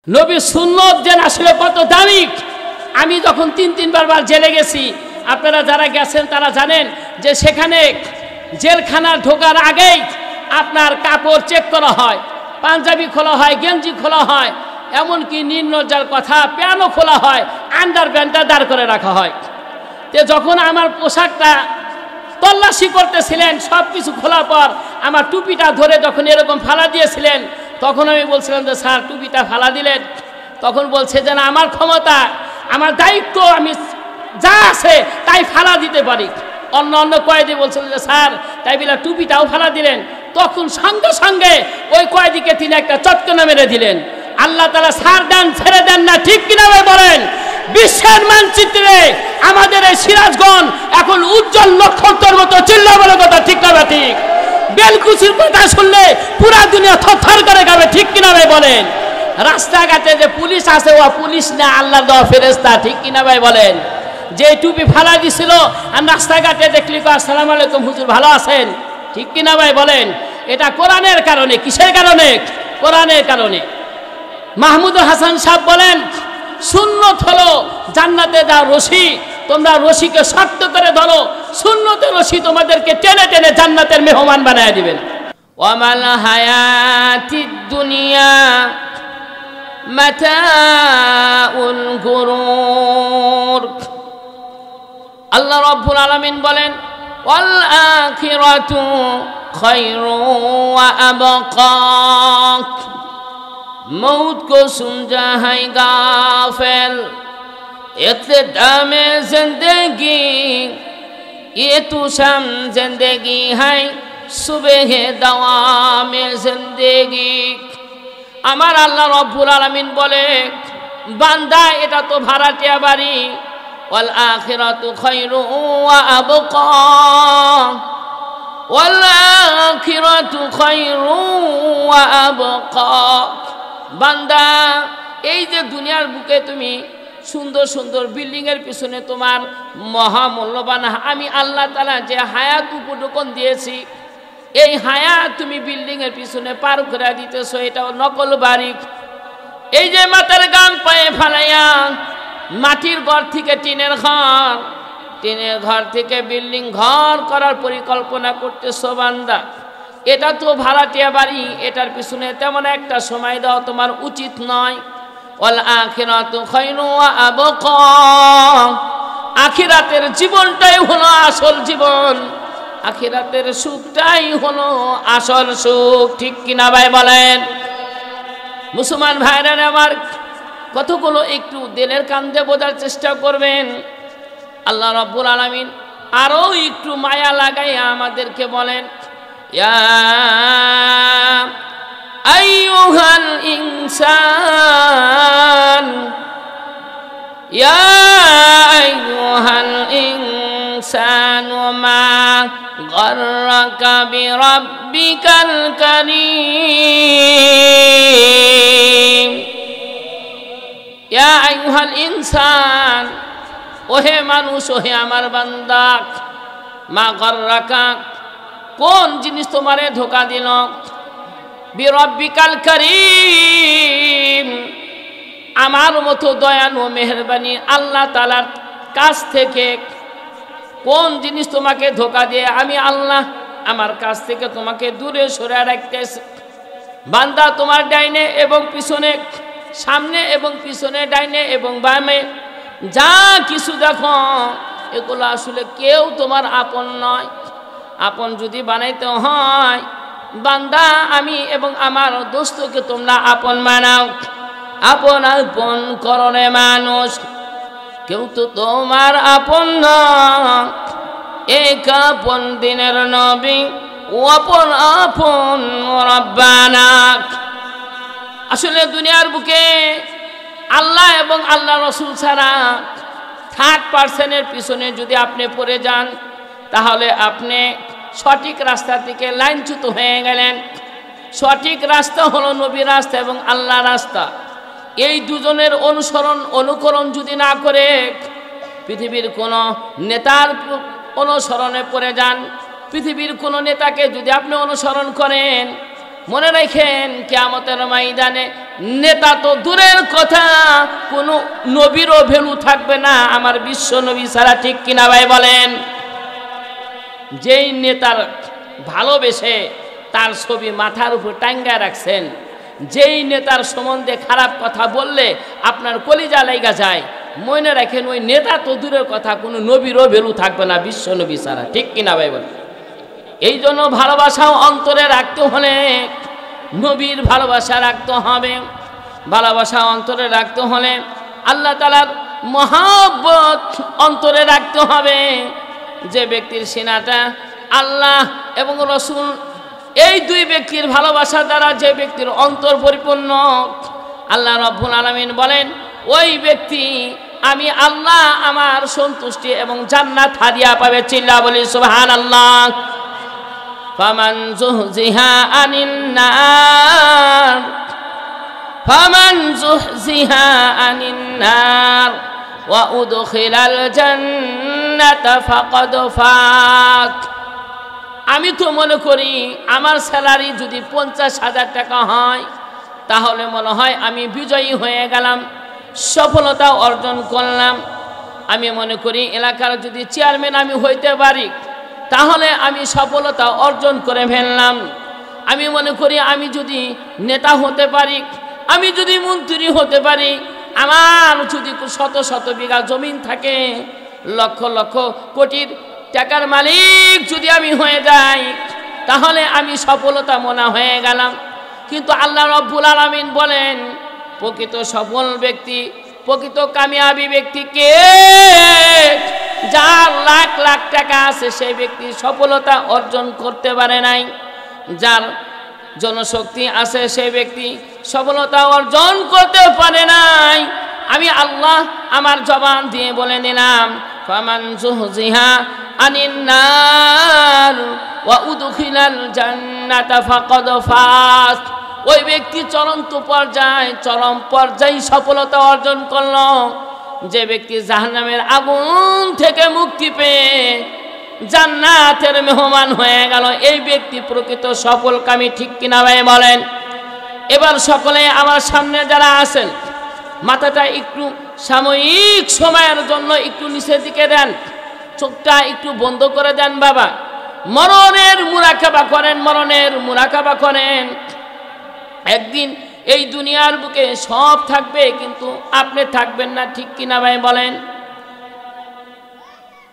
নবী সুন্নত যে আসলে কত দামি। আমি যখন তিনবার জেলে গেছি, আপনারা যারা গেছেন তারা জানেন যে সেখানে জেলখানার ঢোকার আগেই আপনার কাপড় চেক করা হয়, পাঞ্জাবি খোলা হয়, গেঞ্জি খোলা হয়, এমনকি নিম্নজার কথা প্যানও খোলা হয়, আন্ডার প্যান্টটা দাঁড় করে রাখা হয়। তো যখন আমার পোশাকটা তল্লাশি করতেছিলেন, সব কিছু খোলার পর আমার টুপিটা ধরে যখন এরকম ফালা দিয়েছিলেন, তখন আমি বলছিলাম যে স্যার টুপিটা ফালা দিলেন। তখন বলছে যে না, আমার ক্ষমতা, আমার দায়িত্ব, আমি যা আছে তাই ফালা দিতে পারি। অন্য কয়েদি বলছিলেন যে স্যার তাই বলে টুপিটাও ফালা দিলেন। তখন সঙ্গে সঙ্গে ওই কয়েদিকে তিনি একটা চটকনা মেরে দিলেন। আল্লাহ তাআলা ছাড় দেন, ছেড়ে দেন না, ঠিক কিনা ভাই বলেন? বিশ্বের মানচিত্রে আমাদের এই সিরাজগঞ্জ এখন উজ্জ্বল নক্ষত্রের মতো চিল্লা বলে কথা, ঠিক না? ঠিক। বেলকুচির কথা শুনলে পুরা দুনিয়া থরথর করে যাবে, ঠিক কিনা ভাই বলেন? রাস্তাঘাটে যে পুলিশ আছে ও পুলিশ না, আল্লাহর দেওয়া ফেরেশতা, ঠিক কিনা ভাই বলেন? যে টুপি ফালা দিছিল আর রাস্তাঘাটে দেখলি আসসালামু আলাইকুম হুজুর ভালো আছেন, ঠিক কিনা ভাই বলেন? এটা কোরআনের কারণে। কিসের কারণে? কোরআনের কারণে। মাহমুদুল হাসান সাহেব বলেন সুন্নত হলো জান্নাতে যা রশি, তোমরা রশিকে শক্ত করে ধরো, সুন্নতের রশি তোমাদেরকে টেনে টেনে জান্নাতের মেহমান বানায় দিবেন। ওয়ামাল হায়াতিদ দুনিয়া মাতাউল গুরুর। আল্লাহ রাব্বুল আলামিন বলেন ওয়াল আখিরাতু খায়রু ওয়া আবকা। मौत को समझा है गाफिल, इक़्तिदाम ज़िंदगी ये तो शम ज़िंदगी है, सुबह दवाम ज़िंदगी। আমার আল্লাহ রব্বুল আলামিন বলে বান্দা এটা তো ভাড়াটিয়া বাড়ি, ওয়াল আখিরাতু খায়রু ওয়া আবকা, ওয়াল আখিরাতু খায়রু ওয়া আবকা। বান্দা এই যে দুনিয়ার বুকে তুমি সুন্দর সুন্দর বিল্ডিংয়ের পিছনে তোমার মহামূল্যবান আমি আল্লাহ তাআলা যে হায়াত উপঢৌকন দিয়েছি, এই হায়াত তুমি বিল্ডিংয়ের পিছনে পার করে দিতেছো, এটাও নকল বাড়ি। এই যে মাথার গাম পায়ে ফালাইয়া মাটির ঘর থেকে টিনের ঘর, টিনের ঘর থেকে বিল্ডিং ঘর করার পরিকল্পনা করতেছো বান্দা, এটা তো ভাড়াটিয়া বাড়ি, এটার পিছনে তেমন একটা সময় দেওয়া তোমার উচিত নয়। ওয়াল আখিরাতু খায়রু ওয়া আবকা। আখিরাতের জীবনটাই হলো আসল জীবন, আখিরাতের সুখটাই হলো আসল সুখ, ঠিক কিনা ভাই বলেন? মুসলমান ভাইরা আমার কতগুলো একটু দিলের কান দিয়ে বোঝার চেষ্টা করবেন। আল্লাহ রাব্বুল আলামিন আরো একটু মায়া লাগাইয়া আমাদেরকে বলেন ইয়া আইয়ুহাল ইনসান, ইয়া আইয়ুহাল ইনসানু মা গাররাকা বিরাব্বিকাল কারীম। ইয়া আইয়ুহাল ইনসান, ওহে মানুষ, ওহে আমার বান্দা, মা গাররাকা, কোন জিনিস তোমারে ধোঁকা দিল, বিরাব্বিকাল কারীম, আমার মতো দয়ালু মেহেরবানি আল্লাহ তাআলার কাছ থেকে কোন জিনিস তোমাকে ধোঁকা দিয়ে আমি আল্লাহ আমার কাছ থেকে তোমাকে দূরে সরে রাখতেছি। বান্দা তোমার ডাইনে এবং পিছনে, সামনে এবং পিছনে, ডাইনে এবং বামে যা কিছু দেখো এগুলো আসলে কেউ তোমার আপন নয়। আপন যদি বানাইতে হয় বান্দা আমি এবং আমার দোস্তকে তোমরা আপন বানাও। আপন আপন করনে মানুষ, কেউ তো তোমার আপন নয়। এক আপন দিনের নবী, ও আপন আপন রব্বানা। আসলে দুনিয়ার বুকে আল্লাহ এবং আল্লাহ রসুল ছাড়া থার্ড পার্সনের পিছনে যদি আপনি পড়ে যান তাহলে আপনি সঠিক রাস্তা থেকে লাইনচ্যুত হয়ে গেলেন। সঠিক রাস্তা হলো নবী রাস্তা এবং আল্লাহ রাস্তা। এই দুজনের অনুকরণ যদি না করে পৃথিবীর কোনো নেতার অনুসরণে পড়ে যান, পৃথিবীর কোনো নেতাকে যদি আপনি অনুসরণ করেন মনে রাখেন কিয়ামতের ময়দানে নেতা তো দূরের কথা, কোনো নবীরও ভ্যালু থাকবে না আমার বিশ্ব নবী ছাড়া, ঠিক কিনা ভাই বলেন? যেই নেতার ভালোবেসে তার ছবি মাথার উপর টাঙ্গায় রাখছেন, যেই নেতার সম্বন্ধে খারাপ কথা বললে আপনার কলিজা লাইগা যায়, মনে রাখেন ওই নেতা তো দূরের কথা, কোনো নবীরও ভ্যালু থাকবে না বিশ্ব নবী ছাড়া, ঠিক কিনা ভাই বলেন? এই জন্য ভালোবাসাও অন্তরে রাখতে হলে নবীর ভালোবাসা রাখতে হবে, ভালোবাসা অন্তরে রাখতে হলে আল্লাহ তাআলার মহব্বত অন্তরে রাখতে হবে। যে ব্যক্তির সিনাটা আল্লাহ এবং রসুল এই দুই ব্যক্তির ভালোবাসা দ্বারা যে ব্যক্তির অন্তর পরিপূর্ণ, আল্লাহ রাব্বুল আলামিন বলেন ওই ব্যক্তি আমি আল্লাহ আমার সন্তুষ্টি এবং জান্নাত হাদিয়া পাবে। চিল্লা বলি সুবহানাল্লাহ। ফামান যুহজিহা আনিন নার, ফামান যুহজিহা আনিন নার ওয়া উদখিলাল জান্নাতা ফাকাদ ফাত। আমি তো মনে করি আমার স্যালারি যদি 50,000 টাকা হয় তাহলে মনে হয় আমি বিজয়ী হয়ে গেলাম, সফলতা অর্জন করলাম। আমি মনে করি এলাকার যদি চেয়ারম্যান আমি হইতে পারি তাহলে আমি সফলতা অর্জন করে ফেললাম। আমি মনে করি আমি যদি নেতা হতে পারি, আমি যদি মন্ত্রী হতে পারি, আমার যদি শত শত বিঘা জমিন থাকে, লক্ষ লক্ষ কোটির টাকার মালিক যদি আমি হয়ে যাই তাহলে আমি সফলতা মনে হয়ে গেলাম। কিন্তু আল্লাহ রাব্বুল আলামিন বলেন প্রকৃত সফল ব্যক্তি, প্রকৃত কামিয়াবি ব্যক্তি কে? যার লাখ লাখ টাকা আছে সেই ব্যক্তি সফলতা অর্জন করতে পারে নাই, যার জনশক্তি আছে সেই ব্যক্তি সফলতা অর্জন করতে পারে নাই। আমি আল্লাহ আমার জবান দিয়ে বলে দিলাম ফামান যুহজিহা আনিন নার ওয়া উদখিলাল জান্নাতা ফাকাদ ফাত। ওই ব্যক্তি চরম পর্যায়ে সফলতা অর্জন করল। যে ব্যক্তি জাহান্নামের আগুন থেকে মুক্তি পেয়ে জান্নাতের মেহমান হয়ে গেল, এই ব্যক্তি প্রকৃত সফলকামী, ঠিক কিনা ভাই বলেন? এবার সকলে আমার সামনে যারা আছেন মাথাটা একটু সাময়িক সময়ের জন্য একটু নিচের দিকে দেন, চোখটা একটু বন্ধ করে দেন বাবা। মরণের মুরাকাবা করেন, মরণের মুরাকাবা করেন। একদিন এই দুনিয়ার বুকে সব থাকবে কিন্তু আপনি থাকবেন না, ঠিক কিনা ভাই বলেন?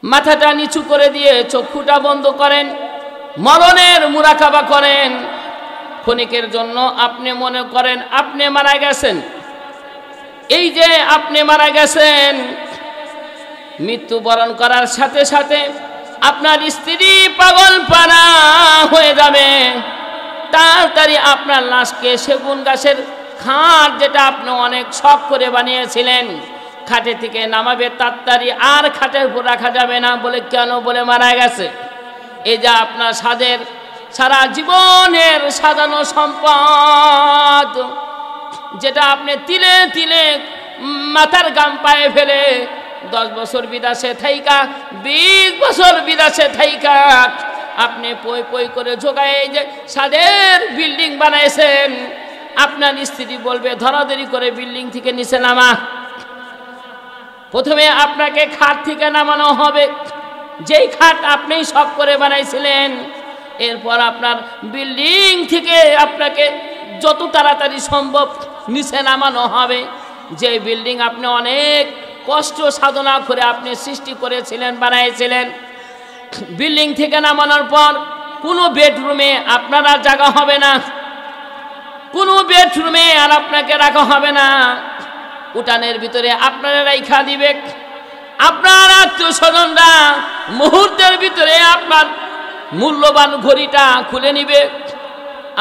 মাথাটা নিচু করে দিয়ে চক্ষুটা বন্ধ করেন, মরণের মুরাকাবা করেন। ক্ষণিকের জন্য আপনি মনে করেন আপনি মারা গেছেন। এই যে আপনি মারা গেছেন, মৃত্যুবরণ করার সাথে সাথে আপনার স্ত্রী পাগলপাড়া হয়ে যাবে। তাড়াতাড়ি আপনার লাশকে সেগুন গাছের খাট, যেটা আপনি অনেক শখ করে বানিয়েছিলেন, খাটে থেকে নামাবে তাড়াতাড়ি। আর খাটের উপর রাখা যাবে না। বলে কেন? বলে মারা গেছে। এই যে আপনার সারা জীবনের সাজানো সম্পদ, যেটা আপনি তিলে তিলে মাথার গাম পায়ে ফেলে 10 বছর বিদেশে থাইকা, 20 বছর বিদেশে থাইকা আপনি পই পই করে জোগায় এই যে সাদের বিল্ডিং বানাইছেন, আপনার স্ত্রী বলবে ধরাধরি করে বিল্ডিং থেকে নিচে নামা। প্রথমে আপনাকে খাট থেকে নামানো হবে, যেই খাট আপনি শখ করে বানাইছিলেন। এরপর আপনার বিল্ডিং থেকে আপনাকে যত তাড়াতাড়ি সম্ভব নিচে নামানো হবে। যে বিল্ডিং আপনি অনেক কষ্ট সাধনা করে আপনি সৃষ্টি করেছিলেন, বানাইছিলেন। বিল্ডিং থেকে নামানোর পর কোনো বেডরুমে আপনার আর জায়গা হবে না, কোনো বেডরুমে আর আপনাকে রাখা হবে না। উঠানের ভিতরে আপনারা রাইখা দিবে। আপনার আত্মীয় স্বজনরা মুহূর্তের ভিতরে আপনার মূল্যবান ঘড়িটা খুলে নিবে,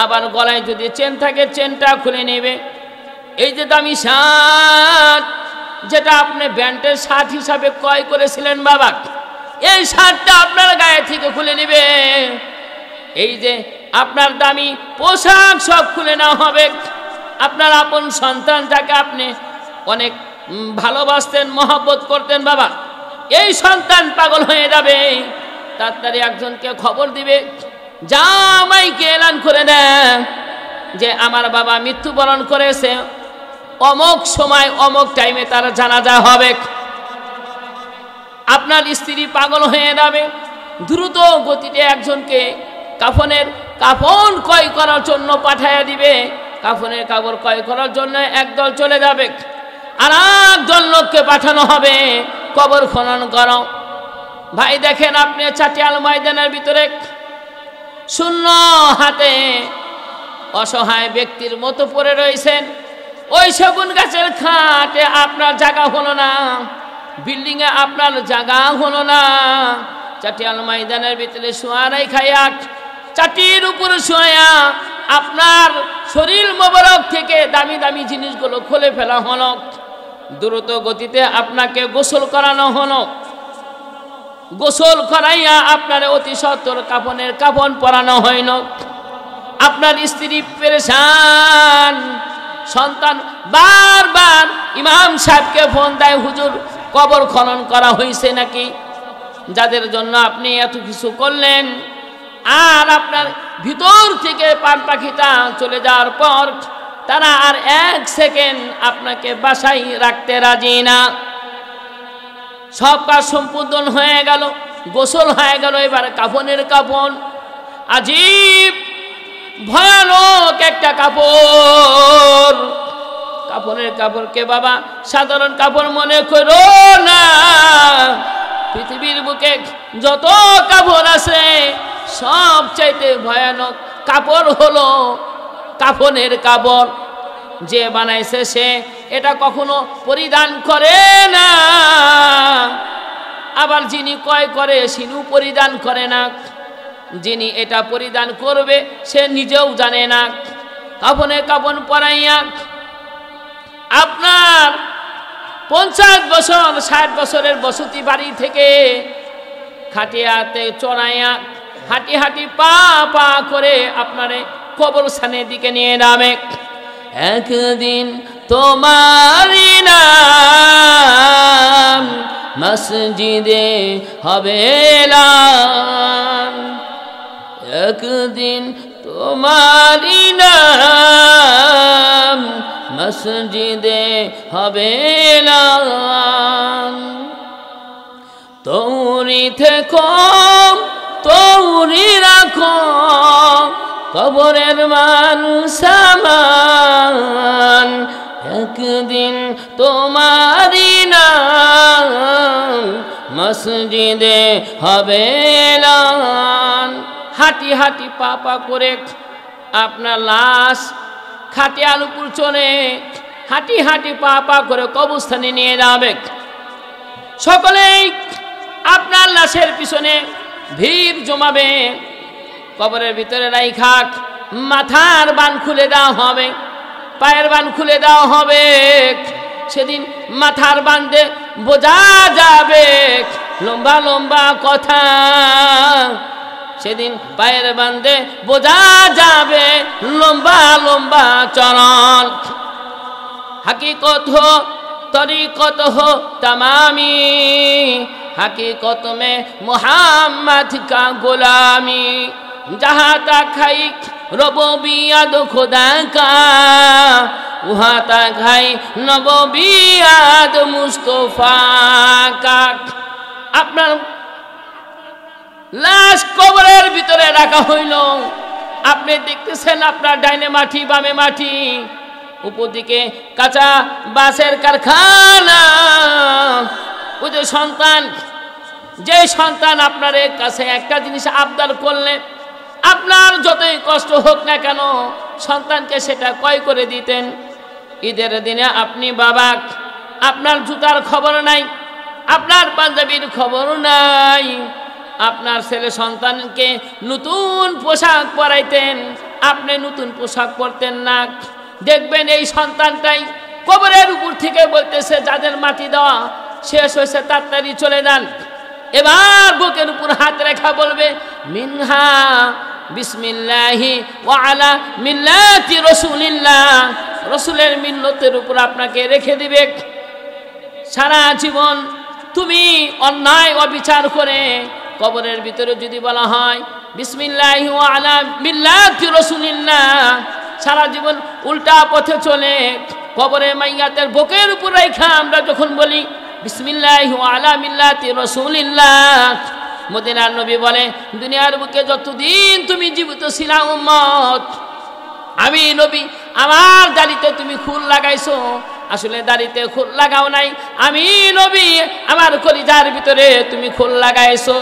আবার গলায় যদি চেন থাকে চেনটা খুলে নেবে। এই যে দামি শার্ট, যেটা আপনি ব্যান্ডের শার্ট হিসাবে ক্রয় করেছিলেন বাবা, এই শার্টটা আপনার গায়ে থেকে খুলে নেবে। এই যে আপনার দামি পোশাক সব খুলে নেওয়া হবে। আপনার আপন সন্তান, যাকে আপনি অনেক ভালোবাসতেন, মহব্বত করতেন বাবা, এই সন্তান পাগল হয়ে যাবে। তাড়াতাড়ি একজনকে খবর দিবে, জামাইকে এলান করে দেন, যে আমার বাবা মৃত্যুবরণ করেছে, অমুক সময় অমুক টাইমে তার জানাজা হবে। আপনার স্ত্রী পাগল হয়ে যাবে, দ্রুত গতিতে একজনকে কাফন ক্রয় করার জন্য পাঠাইয়া দিবে। কাফনের কাপড় ক্রয় করার জন্য একদল চলে যাবে, আর একদল লোককে পাঠানো হবে কবর খনন করো। ভাই দেখেন, আপনি চাটিয়াল ময়দানের ভিতরে শূন্য হাতে অসহায় ব্যক্তির মতো পড়ে রয়েছেন। ওই সেগুন গাছের খাটে আপনার জায়গা হলো না, বিল্ডিং এ আপনার জায়গা হলো না, চাটিয়াল ময়দানের ভিতরে শোয়ারাই খাইয়া চাটির উপরে শোয়া আপনার শরীর মোবারক থেকে দামি দামি জিনিসগুলো খুলে ফেলা হলো। দ্রুত গতিতে আপনাকে গোসল করানো হলো। গোসল করাইয়া আপনার অতি সত্বর কাফন পরানো হইল। আপনার স্ত্রী পেরেশান, সন্তান বারবার ইমাম সাহেবকে ফোন দেয়, হুজুর কবর খনন করা হয়েছে নাকি? যাদের জন্য আপনি এত কিছু করলেন, আর আপনার ভিতর থেকে পান পাখিটা চলে যাওয়ার পর তারা আর এক সেকেন্ড আপনাকে বাসায় রাখতে রাজি না। সব কাজ সম্পূর্ণ হয়ে গেল, গোসল হয়ে গেল, এবার কাফনের কাফন। আজীব ভয়ানক একটা কাপড়। কাফনের কাপড়কে বাবা সাধারণ কাপড় মনে করো না। পৃথিবীর বুকে যত কাপড় আছে সবচাইতে ভয়ানক কাপড় হলো কাফনের কাপড়। যে বানাইছে সে এটা কখনো পরিধান করে না, আবার যিনি ক্রয় করে সিনু পরিধান করে না। যিনি এটা পরিধান করবে সে নিজেও জানে না। কাফনের কাফন পরাইয়া আপনার 50 বছর 60 বছরের বসতি বাড়ি থেকে খাটিয়াতে চড়াইয়া হাঁটি হাঁটি পা পা করে আপনারে কবরস্থানের দিকে নিয়ে নামে। একদিন তোমারি নাম মসজিদে হবে এলান, একদিন তোমারি নাম মসজিদে হবে এলান। তৌরি থেকো তৌরি রাখো কবরের মান সামান, একদিন তোমারি নাম মসজিদে হবে এলান। হাঁটি হাঁটি পা পা করে আপনার লাশ খাটিয়ার উপর চলে হাঁটি হাঁটি পা পা করে কবরস্থানে নিয়ে যাবে। সকলেই আপনার লাশের পিছনে ভিড় জমাবে। কবরের ভিতরে রাইখা মাথার বান খুলে দেওয়া হবে, পায়ের বান খুলে দেওয়া হবে। সেদিন মাথার বান্ধে বোঝা যাবে লম্বা লম্বা কথা, সেদিন পায়ের বান্ধে বোঝা যাবে লম্বা লম্বা চরণ। हकीकत हो तरीकत हो तमामी, हकीकत में मोहम्मद का गुलामी। जहाँ तक है रबूबियत खुदा का, वहाँ तक है नबूबियत मुस्तफा का। আপনার লাশ কবরের ভিতরে রাখা হইল। আপনি দেখতেছেন আপনার ডাইনে মাটি বামে মাটি, উপর দিকে কাঁচা বাঁশের কারখানা। ওই যে সন্তান, যে সন্তান আপনার কাছে একটা জিনিস আবদার করলে আপনার যতই কষ্ট হোক না কেন সন্তানকে সেটা ক্রয় করে দিতেন। ঈদের দিনে আপনি বাবা, আপনার জুতার খবর নাই, আপনার পাঞ্জাবির খবর নাই, আপনার ছেলে সন্তানকে নতুন পোশাক পরাইতেন, আপনি নতুন পোশাক পরতেন না। দেখবেন এই সন্তানটাই কবরের উপর থেকে বলতেছে যাদের মাটি দেওয়া শেষ হয়েছে তাড়াতাড়ি চলে যান। এবার বুকের উপর হাত রেখা বলবে মিনহা বিসমিল্লাহি ওয়া আলা মিল্লাতি রাসূলিল্লাহ, রাসূলের মিল্লতের উপর আপনাকে রেখে দিবে। সারা জীবন তুমি অন্যায় অবিচার করে কবরের ভিতরে যদি বলা হয় বিসমিল্লাহি ওয়া আলা মিল্লাতি রাসূলিল্লাহ, সারা জীবন উল্টা পথে চলে কবরে মাইয়াতের বুকের উপর রেখা আমরা যখন বলি বিসমিল্লাহি আলা মিল্লাতি রাসূলিল্লাহ, মদিনার নবী বলে দুনিয়ার বুকে যতদিন তুমি জীবিত ছিলা উম্মত, আমি নবী আমার দাড়িতে তুমি খুল লাগাইছো, আসলে দাড়িতে খুল লাগাও নাই, আমি নবী আমার কলিজার ভিতরে তুমি খুল লাগাইছো।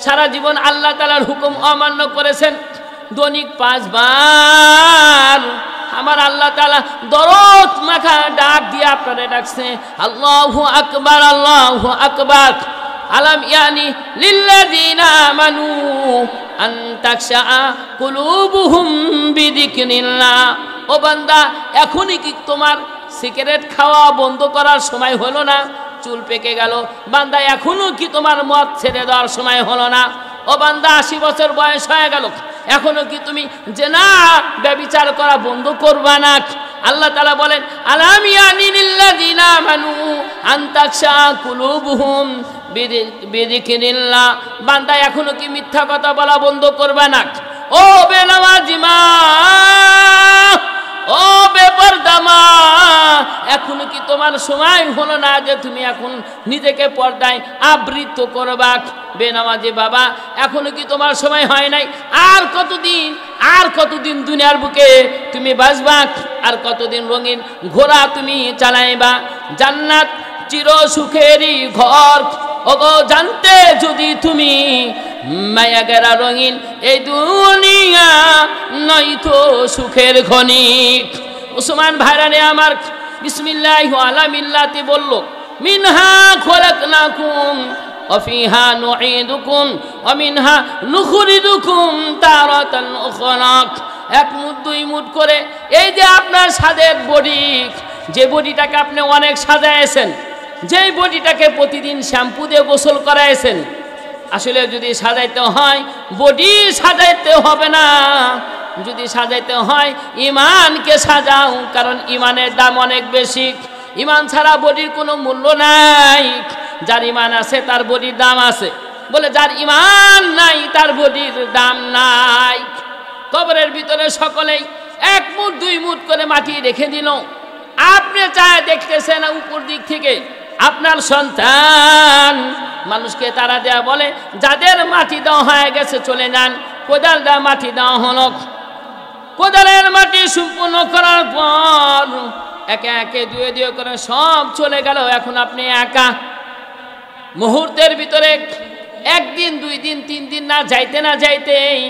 সারা জীবন আল্লাহ তাআলার হুকুম অমান্য করেছেন, দৈনিক 5 বার আমার আল্লাহ তাআলা দরদ মাখা ডাক দিয়ে আপনারে ডাকছে, আল্লাহু আকবার, আল্লাহু আকবার। আলাম ইয়ানি লিল্লাযিনা আমানু আন তাখশা কুলুবুহুম বিযিকরিল্লাহ। ও বান্দা, এখনই কি তোমার সিগারেট খাওয়া বন্ধ করার সময় হলো না? চুল পেকে গেল বান্দা, এখনো কি তোমার মদ ছেড়ে দেওয়ার সময় হলো না? ও বান্দা, 80 বছর বয়স হয়ে গেল, এখনো কি তুমি জেনা ব্যভিচার করা বন্ধ করবা না? আল্লাহ তাআলা বলেন আলাম ইয়ানি লিল্লাযিনা আমানু আন তাখশা কুলুবুহুম বিযিকরিল্লাহ। বান্দা, এখনো কি মিথ্যা কথা বলা বন্ধ করবা না? ও বেনামাজি মা, ও বেপরদা মা, এখনো কি তোমার সময় হলো না যে তুমি এখন নিজেকে পর্দায় আবৃত করবা? বেনামাজি বাবা, এখনো কি তোমার সময় হয় নাই? আর কতদিন দুনিয়ার বুকে তুমি বাঁচবা? আর কতদিন রঙিন ঘোড়া তুমি চালাইবা? জান্নাত চির সুখেরই ঘর, ওগো জানতে যদি তুমি মায়া গেরা রঙিন এই দুনিয়া নয়তো সুখের খনি। উসমান ভাইরানে আমার বিসমিল্লাহি আলা মিল্লাতি বলল, মিনহা খলাকনাকুম ওয়া ফিহা নুঈদুকুম ওয়া মিনহা নুখরিজুকুম তারাতান উখরা। এক মুঠ দুই মুঠ করে এই যে আপনার সাদের বডি, যে বডিটাকে আপনি অনেক সাজাইছেন, যেই বডিটাকে প্রতিদিন শ্যাম্পু দিয়ে গোসল করাইছেন, আসলে যদি সাজাইতে হয় বডি সাজাইতে হবে না, যদি সাজাইতে হয় ইমানকে সাজাও, কারণ ইমানের দাম অনেক বেশি। ইমান ছাড়া বডির কোনো মূল্য নাই। যার ইমান আছে তার বডির দাম আছে, বলে যার ইমান নাই তার বডির দাম নাই। কবরের ভিতরে সকলেই এক মুঠ দুই মুঠ করে মাটি রেখে দিল। আপনি চায় দেখতেছেন উপর দিক থেকে আপনার সন্তান মানুষকে তারা দেয়া বলে, যাদের মাটি দেওয়া হয়ে গেছে চলে যান। কোদাল দেওয়া মাটি দেওয়া হলো, কোদালের মাটি সম্পূর্ণ করার পর একে একে দুয়ে দুয়ে করে সব চলে গেল। এখন আপনি একা। মুহূর্তের ভিতরে একদিন দুই দিন তিন দিন না যাইতেই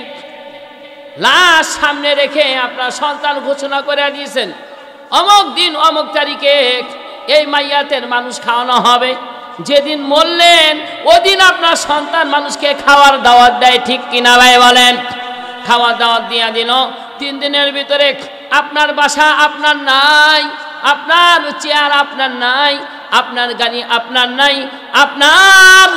লাশ সামনে রেখে আপনার সন্তান ঘোষণা করে দিয়েছেন, অমুক দিন অমুক তারিখে এই মাইয়াতের মানুষ খাওয়ানো হবে। যেদিন মরলেন ওদিন আপনার সন্তান মানুষকে খাওয়ার দাওয়াত দেয়, ঠিক কিনা ভাই বলেন? খাওয়ার দাওয়াত দিয়ে দিল। 3 দিনের ভিতরে আপনার বাসা আপনার নাই, আপনার চেয়ার আপনার নাই, আপনার গাড়ি আপনার নাই, আপনার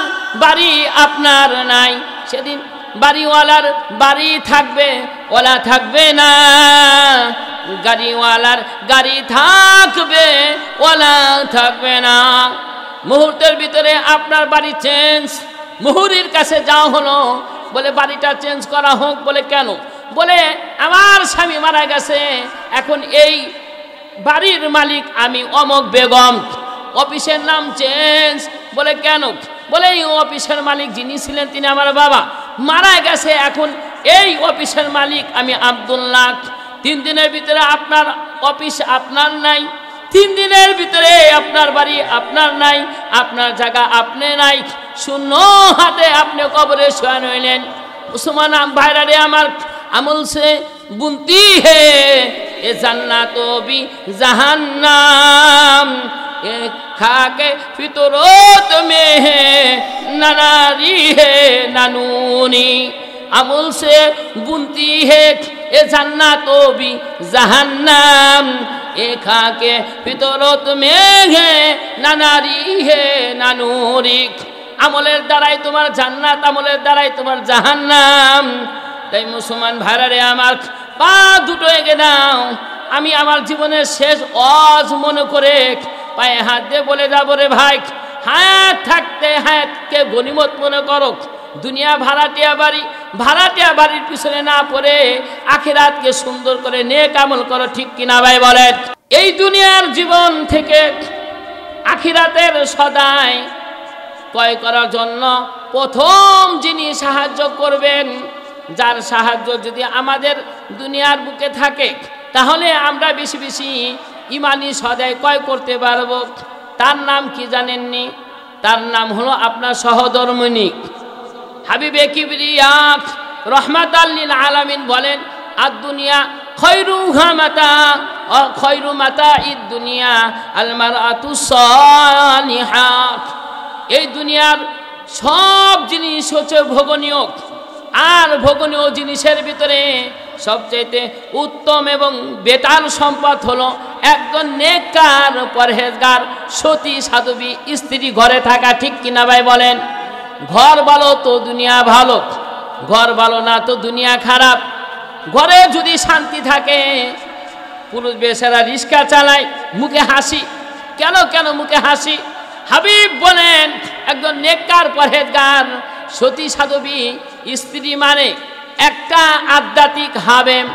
বাড়ি আপনার নাই। সেদিন বাড়িওয়ালার বাড়ি থাকবে, ওলা থাকবে না। গাড়িওয়ালার গাড়ি থাকবে, ওলা থাকবে না। মুহূর্তের ভিতরে আপনার বাড়ি চেঞ্জ। মুহুরির কাছে যাওয়া হলো, বলে বাড়িটা চেঞ্জ করা হোক। বলে কেন? বলে আমার স্বামী মারা গেছে, এখন এই বাড়ির মালিক আমি অমক বেগম। অফিসের নাম চেঞ্জ। বলে কেন? বলে এই অফিসের মালিক যিনি ছিলেন তিনি আমার বাবা, মারা গেছে, এখন এই অফিসের মালিক আমি আব্দুল্লাহ। 3 দিনের ভিতরে আপনার অফিস আপনার নাই, 3 দিনের ভিতরে আপনার বাড়ি আপনার নাই, আপনার জায়গা আপনি নাই, শূন্য হাতে আপনি কবরে শোয়ান হইলেন। উসমান ভাইরা রে আমার, আমল সে বুনতি হে এ জান্নাত বি জাহান্নাম, এ খাকে ফিতরত মে হে নানারি হে নানুনি। আমল সে বুনতি হে এ জান্নাত বি জাহান্নাম, এ খাকে ফিতরত মে হে নানারি হে নানুরি। আমলের দ্বারাই তোমার জান্নাত, আমলের দ্বারাই তোমার জাহান্নাম। তাই মুসলমান ভাইরা রে আমার, পা দুটো এগিয়ে দাও। আমি আমার জীবনের শেষ ওয়াজ মনে করে পায়ে হাত দিয়ে বলে যাবো, রে ভাই, হায়াত থাকতে হায়াতকে গনিমত মনে করো। দুনিয়া ভাড়াটিয়া বাড়ি, ভাড়াটিয়া বাড়ির পিছনে না পড়ে আখিরাতকে সুন্দর করে নেক আমল করো, ঠিক কিনা ভাই বলেন? এই দুনিয়ার জীবন থেকে আখিরাতের সদাই ক্রয় করার জন্য প্রথম যিনি সাহায্য করবেন, যার সাহায্য যদি আমাদের দুনিয়ার বুকে থাকে, তাহলে আমরা বেশি বেশি ইমানি সদাই ক্রয় করতে পারবো। তার নাম কি জানেননি? তার নাম হলো আপনার সহধর্মিনী হাবিবে কিবরিয়া রহমাতাল লিল আলামিন বলেন, আর দুনিয়া খয়রুহা মাতা ও খয়রু মাতা ইদ দুনিয়া আল মারআতুস সালিহা। এই দুনিয়ার সব জিনিস হচ্ছে ভোগনীয়, আর ভোগনীয় জিনিসের ভিতরে সবচেয়ে উত্তম এবং বেটার সম্পদ হলো একজন নেককার পরহেজগার সতী সাধবী স্ত্রী ঘরে থাকা, ঠিক কিনা ভাই বলেন? ঘর ভালো তো দুনিয়া ভালো, ঘর ভালো না তো দুনিয়া খারাপ। ঘরে যদি শান্তি থাকে, পুরুষ বেচারা রিক্সা চালায় মুখে হাসি, কেন কেন মুখে হাসি? হাবিব বলেন একজন নেককার পরহেজগার সতী সাধবী স্ত্রী মানে একটা আধ্যাত্মিক হাবেম,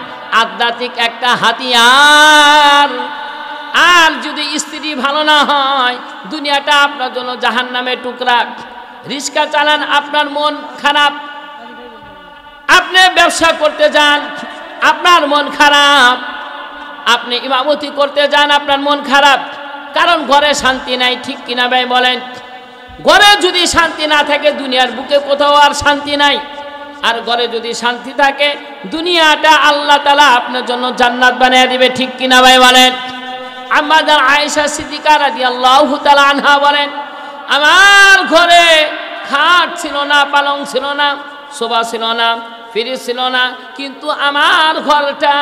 আধ্যাত্মিক একটা হাতিয়ার। আর যদি স্ত্রী ভালো না হয়, দুনিয়াটা আপনার জন্য জাহান্নামের টুকরা। রিক্সা চালান, আপনার মন খারাপ। আপনি ব্যবসা করতে যান, আপনার মন খারাপ। আপনি ইমামতি করতে যান, আপনার মন খারাপ, কারণ ঘরে শান্তি নাই, ঠিক কিনা ভাই বলেন? ঘরে যদি শান্তি না থাকে, দুনিয়ার বুকে কোথাও আর শান্তি নাই। আর ঘরে যদি শান্তি থাকে, দুনিয়াটা আল্লাহ তাআলা আপনার জন্য জান্নাত বানিয়ে দিবে, ঠিক কিনা ভাই বলেন? আম্মা জান আয়েশা সিদ্দিকা রাদিয়াল্লাহু তাআলা আনহা বলেন, আমার ঘরে খাট ছিল না, পালং ছিল না, সোফা ছিল না, ফ্রিজ ছিল না, কিন্তু আমার ঘরটা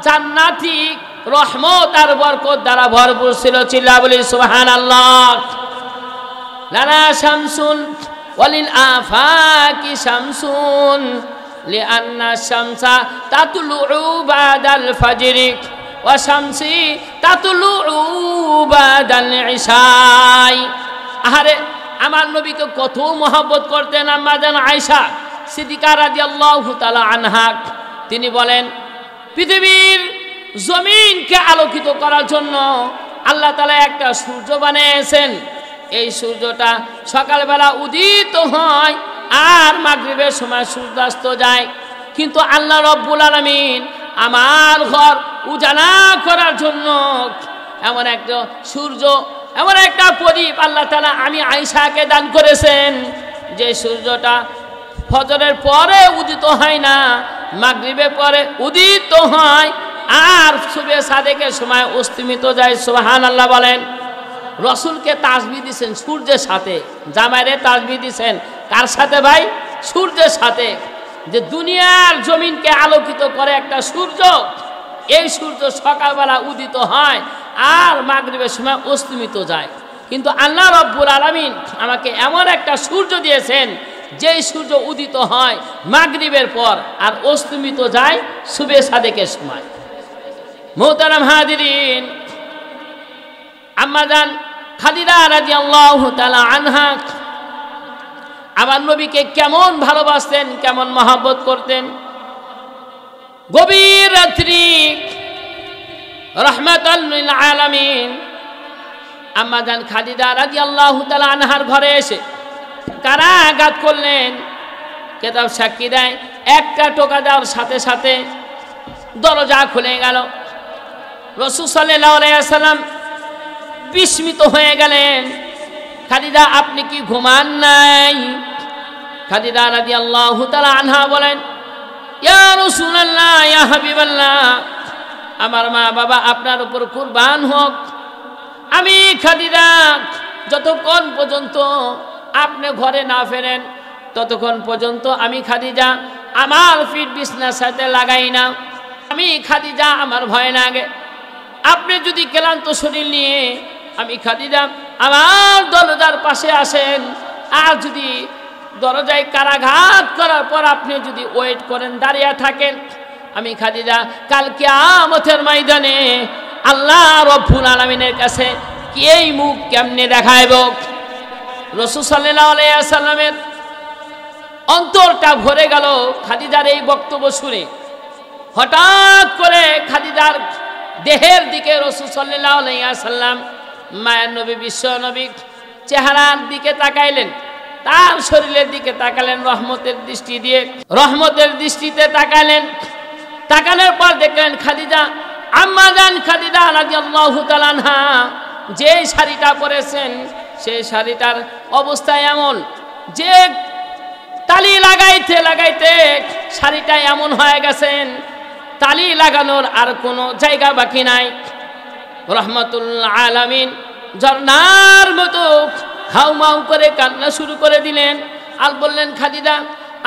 জান্নাতি রহমত আর বরকত দ্বারা ভরপুর ছিল। চিল্লা বলি সুবহানাল্লাহ। লানা শামসুন ওয়ালিল আফাকি শামসুন লিআন্না শামসা তাতলুউ বাদাল ফাজরি ওয়া শামসি তাতলুউ বাদাল ইশাই। আরে আমার নবীকে কত মহব্বত করতেন আম্মা জান আয়েশা সিদ্দিকা রাদিয়াল্লাহু তাআলা আনহা। তিনি বলেন, পৃথিবীর জমিনকে আলোকিত করার জন্য আল্লাহ তাআলা একটা সূর্য বানিয়েছেন। এই সূর্যটা সকালবেলা উদিত হয় আর মাগরিবের সময় সূর্যাস্ত যায়। কিন্তু আল্লাহ রব্বুল আলামিন আমার ঘর উজালা করার জন্য এমন একটা সূর্য, এমন একটা প্রদীপ আল্লাহ তাআলা আমি আয়েশাকে দান করেছেন, যে সূর্যটা ফজরের পরে উদিত হয় না, মাগরিবের পরে উদিত হয় আর সুবে সাদেকের সময় অস্তমিত যায়। সুবহানাল্লাহ বলেন। রসুলকে তাসবিহ দিয়েছেন সূর্যের সাথে, জামাইরে তাসবিহ দিয়েছেন কার সাথে ভাই? সূর্যের সাথে। যে দুনিয়ার জমিনকে আলোকিত করে একটা সূর্য, এই সূর্য সকালবেলা উদিত হয় আর মাগরিবের সময় অস্তমিত যায়। কিন্তু আল্লাহ রব্বুল আলামিন আমাকে এমন একটা সূর্য দিয়েছেন, যেই সূর্য উদিত হয় মাগরিবের পর আর অস্তমিত যায় সুবে সাদেকের সময়। মুহতারাম হাজিরিন, আম্মা জান খাদিজা রাদিয়াল্লাহু তাআলা আনহা আমার নবীকে কেমন ভালোবাসতেন, কেমন মহব্বত করতেন। গভীর রাত্রি রাহমাতাল লিল আলামিন আম্মা জান খাদিজা রাদিয়াল্লাহু তাআলা আনহার ঘরে এসে কারা আঘাত করলেন? কিতাব সাক্ষী দেয়, একটা টোকা দেওয়ার সাথে সাথে দরজা খুলে গেল। রাসূল সাল্লাল্লাহু আলাইহি ওয়াসাল্লাম বিস্মিত হয়ে গেলেন। খাদিজা, আপনি কি ঘুমান নাই? খাদিজা রাদিয়াল্লাহু তাআলা আনহা বলেন, ইয়া রাসূলুল্লাহ, ইয়া হাবিবাল্লাহ, আমার মা বাবা আপনার উপর কুরবান হোক, আমি খাদিজা যতক্ষণ পর্যন্ত আপনি ঘরে না ফেরেন ততক্ষণ পর্যন্ত আমি খাদিজা আমার পিঠ বিছনার সাথে লাগাই না। আমি খাদিজা আমার ভয় লাগে। আপনি যদি ক্লান্ত শরীর নিয়ে আমি খাদিজা আমার দরজার পাশে আসেন, আর যদি দরজায় কারাঘাত করার পর আপনি যদি ওয়েট করেন, দাঁড়িয়ে থাকেন, আমি খাদিজা কাল কিয়ামতের ময়দানে আল্লাহ রব্বুল আলামিনের কাছে কি এই মুখ কেমনে দেখাইব? রাসূল সাল্লাল্লাহু আলাইহি ওয়াসাল্লামের অন্তরটা ভরে গেল খাদিজার এই বক্তব্য শুনে। হঠাৎ করে খাদিজার দেহের দিকে রাসূল সাল্লাল্লাহু আলাইহি ওয়াসাল্লাম মায়ের নবী বিশ্ব নবী চেহারার দিকে তাকাইলেন, তার শরীরের দিকে তাকালেন রহমতের দৃষ্টি দিয়ে, রহমতের দৃষ্টিতে তাকালেন। তাকানোর পর দেখলেন খাদিজা, আম্মা জান খাদিজা রাদিয়াল্লাহু তাআলা আনহা যে শাড়িটা পরেছেন সেই শাড়িটার অবস্থা এমন যে তালি লাগাইতে লাগাইতে শাড়িটা এমন হয়ে গেছেন, তালি লাগানোর আর কোনো জায়গা বাকি নাই। রহমাতুল আলামিন ঝর্ণার মতো হাউমাউ করে কান্না শুরু করে দিলেন আর বললেন, খাদিজা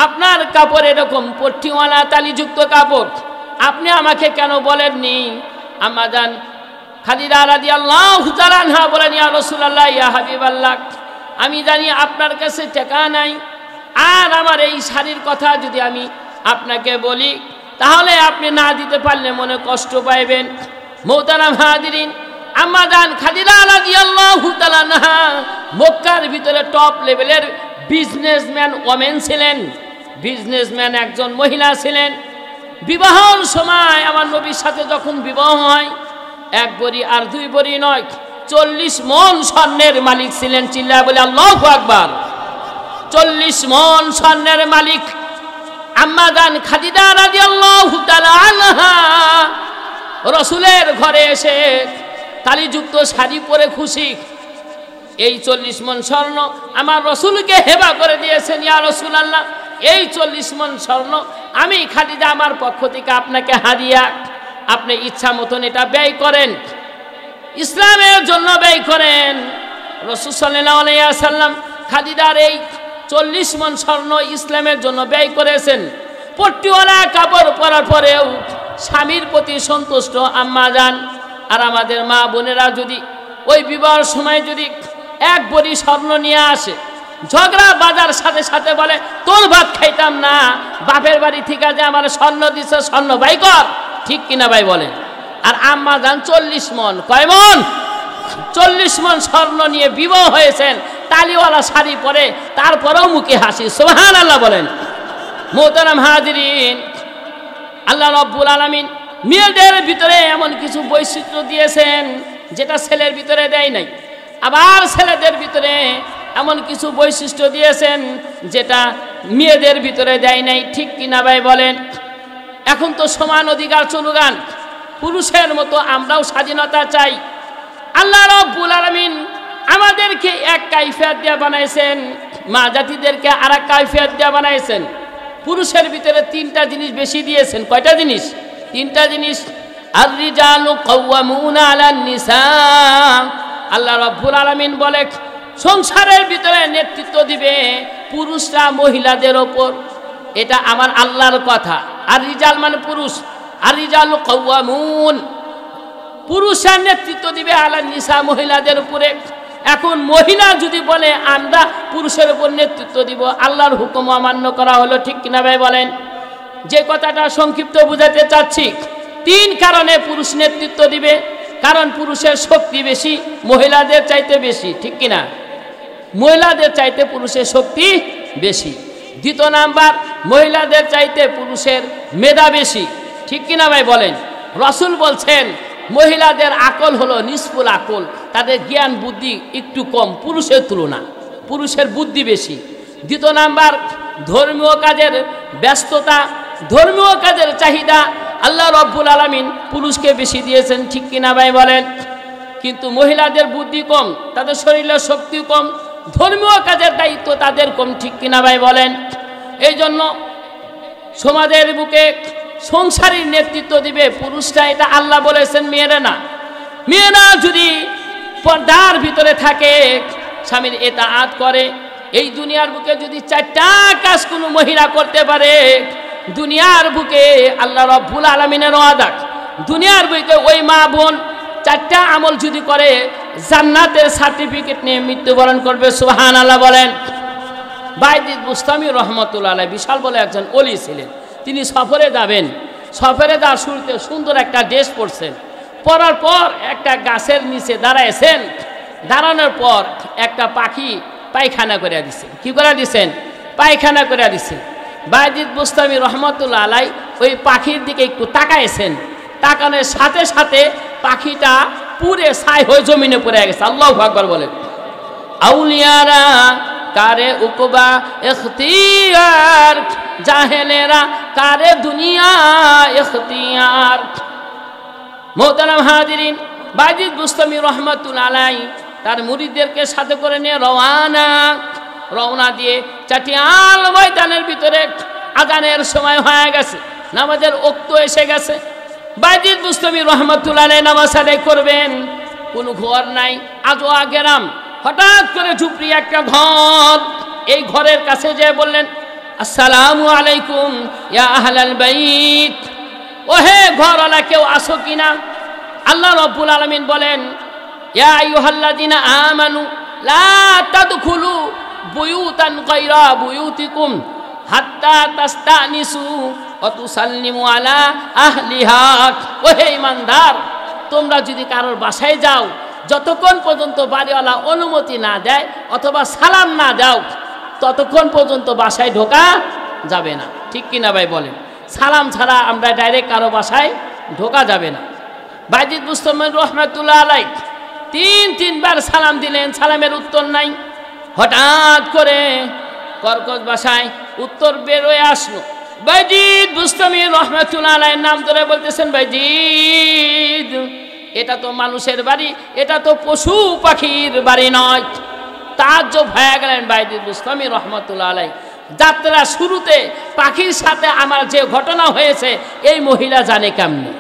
আপনার কাপড় এরকম পট্টিওয়ালা তালিযুক্ত কাপড়, আপনি আমাকে কেন বলেননি? আম্মা জান খাদিজা রাদিয়াল্লাহু তাআলা আনহা বলেন, ইয়া রাসূলুল্লাহ, ইয়া হাবিবাল্লাহ, আমি জানি আপনার কাছে টাকা নাই, আর আমার এই শাড়ির কথা যদি আমি আপনাকে বলি তাহলে আপনি না দিতে পারলে মনে কষ্ট পাইবেন। মুহতারাম হাজিরিন, আম্মা জান খাদিজা রাদিয়াল্লাহু তাআলা আনহা মক্কার ভিতরে টপ লেভেলের বিজনেসম্যান ওমেন ছিলেন, বিজনেসম্যান একজন মহিলা ছিলেন। বিবাহের সময় আমার নবীর সাথে যখন বিবাহ হয়, এক বড়ি আর দুই বড়ি নয়, 40 মণ স্বর্ণের মালিক ছিলেন। চিল্লায় বলে আল্লাহু আকবার। 40 মণ স্বর্ণের মালিক আম্মা জান খাদিজা রাদিয়াল্লাহু তাআলা আনহা রাসূলের ঘরে এসে তালিযুক্ত শাড়ি পরে খুশি। এই 40 মণ স্বর্ণ আমার রাসূলকে হেবা করে দিয়েছেন। ইয়া রাসূলুল্লাহ, এই 40 মণ স্বর্ণ আমি খাদিজা আমার পক্ষ থেকে আপনাকে হাদিয়া, আপনি ইচ্ছা মতন এটা ব্যয় করেন, ইসলামের জন্য ব্যয় করেন। রাসূল সাল্লাল্লাহু আলাইহি ওয়াসাল্লাম খাদিজার এই 40 মণ স্বর্ণ ইসলামের জন্য ব্যয় করেছেন। পট্টিওয়ালা কাপড় পরার পরেও স্বামীর প্রতি সন্তুষ্ট আম্মা জান আর আমাদের মা বোনেরা যদি ওই বিবাহের সময় যদি এক বড়ি স্বর্ণ নিয়ে আসে, ঝগড়া বাজার সাথে সাথে বলে তোর ভাত খাইতাম না, বাপের বাড়ি থেকে যে আমার স্বর্ণ দিচ্ছে স্বর্ণ বাই কর, ঠিক কিনা ভাই বলেন? আর আম্মা জান 40 মণ, কয় মণ? 40 মণ স্বর্ণ নিয়ে বিবাহ হয়েছেন, তালিওয়ালা শাড়ি পরে, তারপরেও মুখে হাসি। সুবহানাল্লাহ বলেন। মুহতারাম হাজিরিন, আল্লাহ রাব্বুল আলামিন মেয়েদের ভিতরে এমন কিছু বৈশিষ্ট্য দিয়েছেন যেটা ছেলের ভিতরে দেয় নাই, আবার ছেলেদের ভিতরে এমন কিছু বৈশিষ্ট্য দিয়েছেন যেটা মেয়েদের ভিতরে দেয় নাই, ঠিক কিনা ভাই বলেন? এখন তো সমান অধিকার চলুগান, পুরুষের মতো আমরাও স্বাধীনতা চাই। আল্লাহ রাব্বুল আলামিন আমাদেরকে এক কাইফিয়ত দিয়ে বানাইছেন, মা জাতিদেরকে আর এক কাইফিয়ত দিয়ে বানাইছেন। পুরুষের ভিতরে 3টা জিনিস বেশি দিয়েছেন। কয়টা জিনিস? 3টা জিনিস। আর রিজালু কাওয়ামুনা আলান নিসা, আল্লাহ রাব্বুল আলামিন বলে সংসারের ভিতরে নেতৃত্ব দিবে পুরুষরা মহিলাদের ওপর, এটা আমার আল্লাহর কথা। আর রিজাল মানে পুরুষ, আর রিজালু কাওয়ামুন, পুরুষরা নেতৃত্ব দিবে আলান নিসা, মহিলাদের উপরে। এখন মহিলা যদি বলে আমরা পুরুষের উপর নেতৃত্ব দিব, আল্লাহর হুকুম অমান্য করা হলো, ঠিক কিনা ভাই বলেন? যে কথাটা সংক্ষিপ্ত বুঝাতে চাচ্ছি, 3 কারণে পুরুষ নেতৃত্ব দিবে। কারণ পুরুষের শক্তি বেশি মহিলাদের চাইতে বেশি, ঠিক কিনা? মহিলাদের চাইতে পুরুষের শক্তি বেশি। 2 নাম্বার, মহিলাদের চাইতে পুরুষের মেধা বেশি, ঠিক কিনা ভাই বলেন? রাসূল বলছেন মহিলাদের আকল হলো নিষ্ফল আকল, তাদের জ্ঞান বুদ্ধি একটু কম পুরুষের তুলনা, পুরুষের বুদ্ধি বেশি। 2 নাম্বার, ধর্মীয় কাজের ব্যস্ততা, ধর্মীয় কাজের চাহিদা আল্লাহ রাব্বুল আলামিন পুরুষকে বেশি দিয়েছেন, ঠিক কিনা ভাই বলেন? কিন্তু মহিলাদের বুদ্ধি কম, তাদের শরীরের শক্তি কম, ধর্মীয় কাজের দায়িত্ব তাদের কম, ঠিক কিনা ভাই বলেন? এই জন্য সমাজের বুকে সংসারের নেতৃত্ব দিবে পুরুষরা, এটা আল্লাহ বলেছেন, মেয়েরা না। মেয়েরা যদি পর্দার ভিতরে থাকে, স্বামীর ইতাআত করে, এই দুনিয়ার বুকে যদি 4টা কাজ কোনো মহিলা করতে পারে, দুনিয়ার বুকে আল্লাহ রাব্বুল আলামিনের ওয়াদা, দুনিয়ার বুকে ওই মা বোন 4টা আমল যদি করে জান্নাতের সার্টিফিকেট নিয়ে মৃত্যুবরণ করবে। সুবহানাল্লাহ বলেন। বাইজিদ বুস্তামি রহমাতুল্লাহ আলাইহি বিশাল বলে একজন ওলি ছিলেন। তিনি সফরে যাবেন, সফরে যাওয়ার শুরুতে সুন্দর একটা ড্রেস পরছেন, পরার পর একটা গাছের নিচে দাঁড়াইছেন, দাঁড়ানোর পর একটা পাখি পায়খানা করে দিচ্ছেন। কি করে দিচ্ছেন? পায়খানা করে দিছে। বায়জিদ বুস্তামি রহমতুল্লাহ আলাই ওই পাখির দিকে একটু তাকাইছেন, তাকানোর সাথে সাথে পাখিটা পুরে ছাই হয়ে জমিনে পড়ে গেছে। আল্লাহু আকবার বলেন। আউলিয়ারা কারে উকবা ইখতিয়ার, জাহেলেরা কারে দুনিয়া ইখতিয়ার। মোহতারাম হাজিরিন, বায়জিদ বুস্তামি রহমতুল্লাহ আলাই তার মুরিদদেরকে সাথে করে নিয়ে রওনা দিয়ে চাটিয়াল ময়দানের ভিতরে আজানের সময় হয়ে গেছে, নামাজের ওক্ত এসে গেছে। বায়জিদ বুস্তামি রহমতুল্লাহ আলাইহি নামাজ আদায় করবেন, কোনো ঘর নাই, আজওয়া গ্রাম। হঠাৎ করে ঝুপড়ি একটা ঘর, এই ঘরের কাছে যেয়ে বললেন আসসালামু আলাইকুম ইয়া আহলাল বাইত, ওহে ঘরওয়ালা কেউ আসো কিনা। আল্লাহ রাব্বুল আলামিন বলেন ইয়া আইয়ুহাল্লাযিনা আমানু লা তাদখুলু বুয়ুতান গায়রা বুয়ুতিকুম হাত্তা তাস্তানিসু ওয়া তুসাল্লিমু আলা আহলিহা। ওহে ঈমানদার, তোমরা যদি কারোর বাসায় যাও, যতক্ষণ পর্যন্ত বাড়িওয়ালা অনুমতি না দেয় অথবা সালাম না দাও, ততক্ষণ পর্যন্ত বাসায় ঢোকা যাবে না। ঠিক কিনা ভাই বলেন? সালাম ছাড়া আমরা ডাইরেক্ট কারো বাসায় ঢোকা যাবে না। বায়জিদ বুস্তামি রহমতুল্লাহ আলাইহি তিনবার সালাম দিলেন, সালামের উত্তর নাই। হঠাৎ করে কর্কশ ভাষায় উত্তর বের হয়ে আসলো। বায়জিদ বুস্তামি রহমতুল্লাহ আলাইহির নাম ধরে বলতেছেন, বায়জিদ, এটা তো মানুষের বাড়ি, এটা তো পশু পাখির বাড়ি নয়। তাজ্জব হয়ে গেলেন বায়জিদ বুস্তামি রহমতুল্লাহ আলাইহি। যাত্রা শুরুতে পাখির সাথে আমার যে ঘটনা হয়েছে এই মহিলা জানে কেমনে?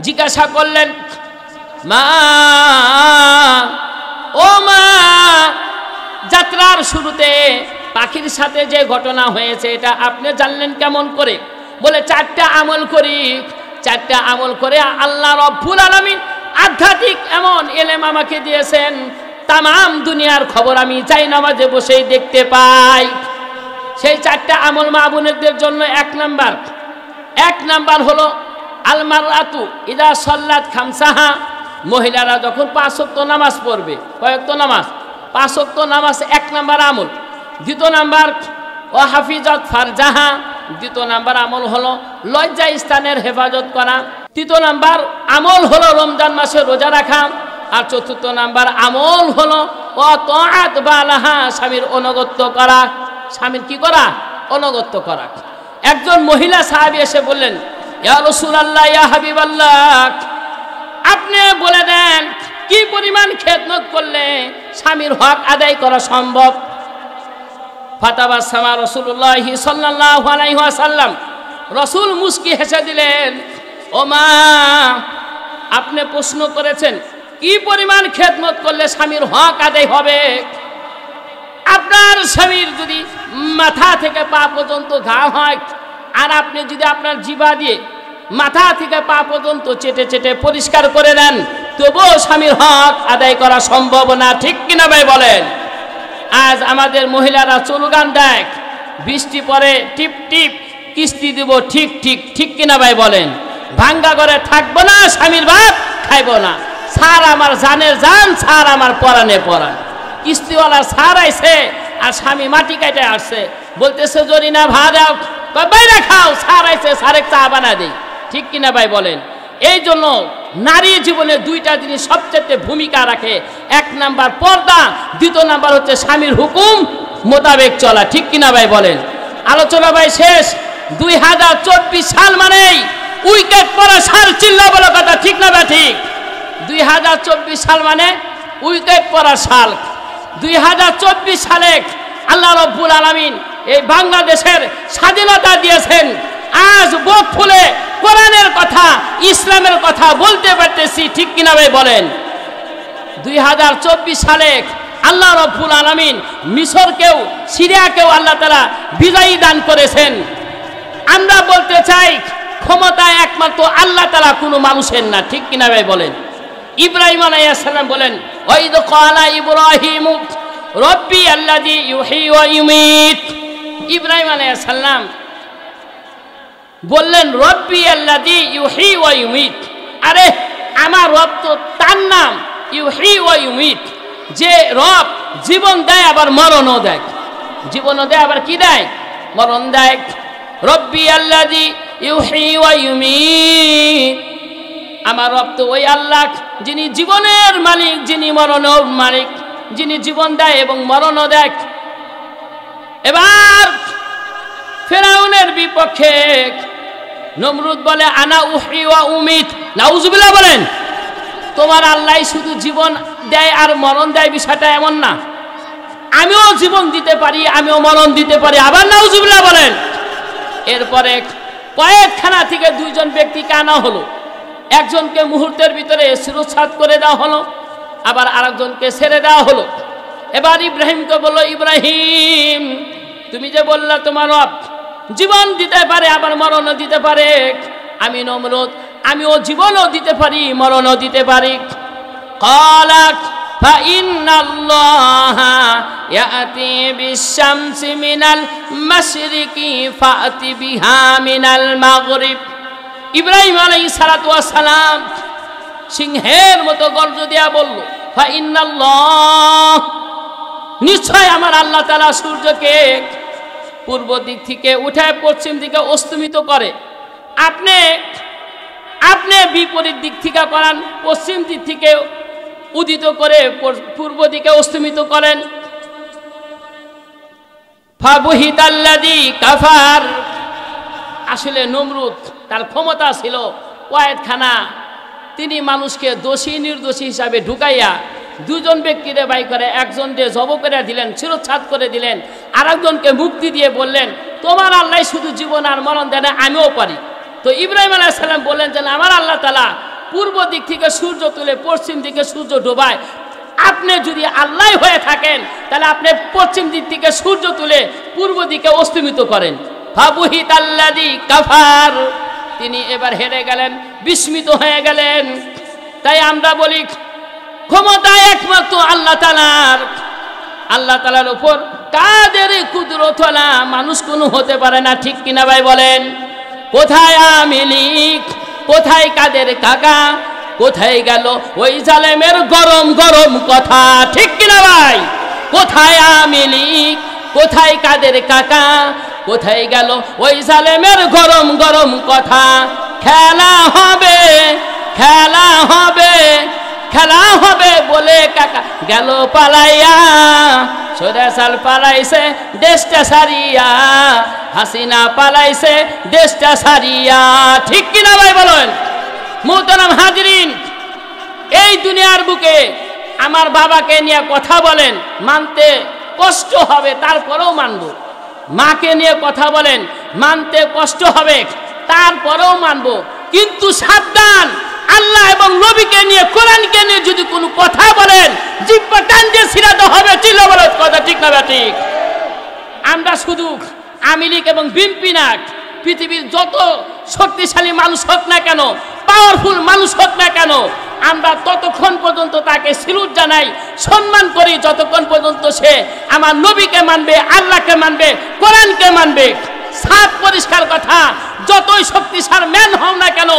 জিজ্ঞাসা করলেন, মা, ও মা, যাত্রার শুরুতে পাখির সাথে যে ঘটনা হয়েছে এটা আপনি জানলেন কেমন করে? বলে চারটা আমল করি, চারটা আমল করে আল্লাহ রাব্বুল আলামিন আধ্যাত্মিক এমন এলেম আমাকে দিয়েছেন, তামাম দুনিয়ার খবর আমি চাই নামাজে বসেই দেখতে পাই। সেই চারটা আমল মা বোনদের জন্য এক নাম্বার হলো আল মারআতু ইদা সাল্লাত খামসাহা, মহিলারা যখন 5 ওয়াক্ত নামাজ পড়বে। কয় ওয়াক্ত নামাজ? 5 ওয়াক্ত নামাজ 1 নাম্বার আমল। দ্বিতীয় নাম্বার ও হাফিজাত ফারজাহা, দ্বিতীয় নাম্বার আমল হলো লজ্জা স্থানের হেফাজত করা। তৃতীয় নাম্বার আমল হলো রমজান মাসে রোজা রাখা। আর চতুর্থ নাম্বার আমল হলো ও তাআত বালাহা, স্বামীর অনুগত্য করা। স্বামীর কি করা? অনুগত্য করা। একজন মহিলা সাহাবী এসে বললেন, ইয়া রাসূলুল্লাহ, ইয়া হাবিবাল্লাহ, আপনি বলে দেন কি পরিমাণ খেদমত করলে স্বামীর হক আদায় করা সম্ভব। ফাতাবাসসামা রাসূলুল্লাহ সাল্লাল্লাহু আলাইহি ওয়াসাল্লাম, রাসূল মুস্কি হেসে দিলেন, ও মা, আপনি প্রশ্ন করেছেন কি পরিমাণ খেদমত করলে স্বামীর হক আদায় হবে। আপনার স্বামীর যদি মাথা থেকে পা পর্যন্ত ঘা হয়, আর আপনি যদি আপনার জিহ্বা দিয়ে মাথা থেকে পা পর্যন্ত চেটে চেটে পরিষ্কার করে দেন, তবুও স্বামীর হক আদায় করা সম্ভব না। ঠিক কিনা ভাই বলেন? আজ আমাদের মহিলারা স্লোগান দেয়, বৃষ্টি পরে টিপ টিপ, কিস্তি দিব ঠিক ঠিক। ঠিক কিনা ভাই বলেন? ভাঙ্গা ঘরে থাকবো না, স্বামীর ভাত খাইবো না, সার আমার জানের জান, সার আমার পরানে পরান। কিস্তিওয়ালা সার আইছে আর স্বামী মাটি কাটে আসছে, বলতেছে জরিনা ভা দাও, বাইরে খাও, সার আইছে, সারে চা বানা দেই। ঠিক কিনা ভাই বলেন? এই জন্য নারী জীবনে দুইটা জিনিস সবচেয়ে ভূমিকা রাখে। 1 নাম্বার পর্দা, দ্বিতীয় নাম্বার হচ্ছে স্বামীর হুকুম মোতাবেক চলা। ঠিক কিনা ভাই বলেন? আলোচনা ভাই শেষ। 2024 সাল মানেই উইকেট পড়া সাল, চিল্লা বলা কথা। ঠিক না ভাই? ঠিক। 2024 সাল মানে উইকেট পড়া সাল। 2024 সালে আল্লাহ রাব্বুল আলামিন এই বাংলাদেশের স্বাধীনতা দিয়েছেন। আজ বুক ফুলে কোরআনের কথা, ইসলামের কথা বলতে পারতেছি। ঠিক কিনা ভাই বলেন? 2024 সালে আল্লাহ রাব্বুল আলামিন মিশরকেও, সিরিয়াকেও আল্লাহ তাআলা বিজয়ী দান করেছেন। আমরা বলতে চাই ক্ষমতা একমাত্র আল্লাহ তাআলা, কোনো মানুষের না। ঠিক কিনা ভাই বলেন? ইব্রাহিম আলাইহিস সালাম বলেন, ওয়াইদ ক্বালা ইব্রাহিম রব্বি আল্লাযী ইউহয়ী ওয়া ইউমীত। ইব্রাহিম আলাইহিস সালাম বললেন, রব্বি আল্লাযী ইউহয়ী ওয়া ইউমীত। আরে আমার রব তো, তার নাম ইউহয়ী ওয়া ইউমীত, যে রব জীবন দেয় আবার মরণও দেয়। জীবনও দেয় আবার কি দেয়, মরণ দেয়। রব্বি আল্লাযী ইউহয়ী ওয়া ইউমীত, আমার রব তো ওই আল্লাহ যিনি জীবনের মালিক, যিনি মরণের মালিক, যিনি জীবন দেয় এবং মরণও দেয়। এবার ফিরআউনের বিপক্ষে নমরুদ বলে আনা উহয়ী ওয়া উমীত। নাউজুবিল্লাহ বলেন। তোমার আল্লাহ শুধু জীবন দেয় আর মরণ দেয়, বিষয়টা এমন না। আমিও জীবন দিতে পারি, আমিও মরণ দিতে পারি। আবার নাউজুবিল্লাহ বলেন। এরপরে কয়েকখানা থেকে দুইজন ব্যক্তিকে আনা হলো। একজনকে মুহূর্তের ভিতরে শিরশ্ছেদ করে দেওয়া হলো, আবার আরেকজনকে ছেড়ে দেওয়া হলো। এবার ইব্রাহিমকে বলল, ইব্রাহিম তুমি যে বললা তোমার রব জীবন দিতে পারে আবার মরণও দিতে পারে, আমি নমরুদ আমিও জীবনও দিতে পারি মরণও দিতে পারি। ক্বালা ফাইন্নাল্লাহা ইয়াতি বিশ-শামসি মিনাল মাশরিকি ফাতি বিহা মিনাল মাগরিব। ইব্রাহিম আলাইহিস সালাতু ওয়াস সালাম সিংহের মতো গর্জ দিয়া বলল, ফাইন্নাল্লাহ নিশ্চয় আমার আল্লাহ তাআলা সূর্যকে পূর্ব দিক থেকে উঠে পশ্চিম দিকে অস্তমিত করে। আপনি বিপরীত দিক থেকে করান, পশ্চিম দিক থেকে উদিত করে পূর্ব দিকে অস্তমিত করেন। ফাবুহিতাল্লাযী কাফার, আসলে নমরুদ তার ক্ষমতা ছিল কয়েকখানা, তিনি মানুষকে দোষী নির্দোষী হিসাবে ঢুকাইয়া দুজন ব্যক্তিরে বাই করে একজনকে জব করে দিলেন, শিরশ্ছেদ করে দিলেন, আর একজনকে মুক্তি দিয়ে বললেন তোমার আল্লাহ শুধু জীবন আর মরণ দেয় না, আমিও পারি। তো ইব্রাহিম আলাইহিস সালাম বললেন যে আমার আল্লাহ তাআলা পূর্ব দিক থেকে সূর্য তুলে পশ্চিম দিকে সূর্য ডোবায়, আপনি যদি আল্লাহ হয়ে থাকেন তাহলে আপনি পশ্চিম দিক থেকে সূর্য তুলে পূর্ব দিকে অস্তমিত করেন। ফাবুহিতাল্লাযী কাফার, তিনি এবার হেরে গেলেন, বিস্মিত হয়ে গেলেন। তাই আমরা বলি ক্ষমতা একমাত্র আল্লাহ তাআলার। আল্লাহ তাআলার উপর কাদের কুদরত ওয়ালা মানুষ কোনো হতে পারে না, ঠিক কিনা ভাই বলেন? কোথায় আমিলিক, কোথায় কাদের কাকা, কোথায় গেল ওই জালেমের গরম গরম কথা, ঠিক কিনা ভাই? কোথায় আমিলিক, কোথায় কাদের কাকা, কোথায় গেল ওই জালেমের গরম গরম কথা। খেলা হবে, খেলা হবে, খেলা হবে বলে কাকা গেল পালাইয়া, সরেসাল পালাইছে দেশটা সারিয়া, হাসিনা পালাইছে দেশটা সারিয়া, ঠিক কিনা ভাই বলেন? মুহতারাম হাজরিন, এই দুনিয়ার বুকে আমার বাবাকে নিয়ে কথা বলেন, মানতে কষ্ট হবে তারপরেও মানব। মাকে নিয়ে কথা বলেন, মানতে কষ্ট হবে তারপরেও মানব। কিন্তু সাবধান, আল্লাহ এবং নবীকে নিয়ে কোরআনকে নিয়ে যদি কোনো কথা বলেন জিহ্বা টান দিয়ে ছিঁড়াতে হবে। চিল্লা বলে কথা, ঠিক না ঠিক? আমরা শুধু আওয়ামী লীগ এবং বিএনপি না, পৃথিবীর যত শক্তিশালী মানুষ হোক না কেন, পাওয়ারফুল মানুষ হোক না কেন, আমরা ততক্ষণ পর্যন্ত তাকে স্যালুট জানাই, সম্মান করি যতক্ষণ পর্যন্ত সে আমার নবীকে মানবে, আল্লাহকে মানবে, কোরআনকে মানবে। সাফ পরিষ্কার কথা, যতই শক্তিশালী ম্যান হও না কেন,